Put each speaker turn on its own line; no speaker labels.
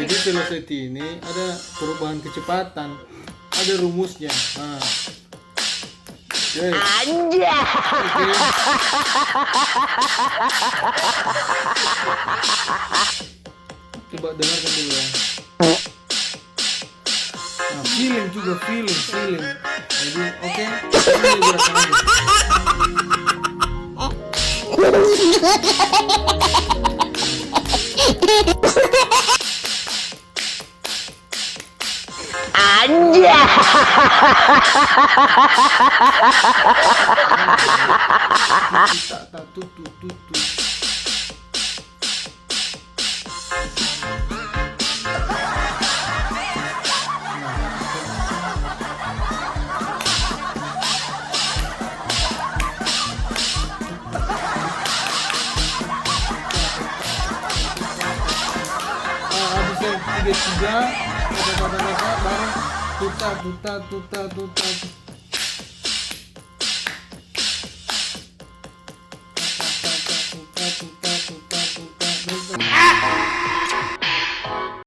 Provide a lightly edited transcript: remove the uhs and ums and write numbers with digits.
Jadi velocity ini ada perubahan kecepatan, ada rumusnya. Nah, oke.
Anjay.
Oke. Coba dengarkan dulu ya. Nah, feeling juga feeling. Jadi oke, ini gerakan aja.
Anjay.
Tak tutu. Habisnya tiga baru tuta.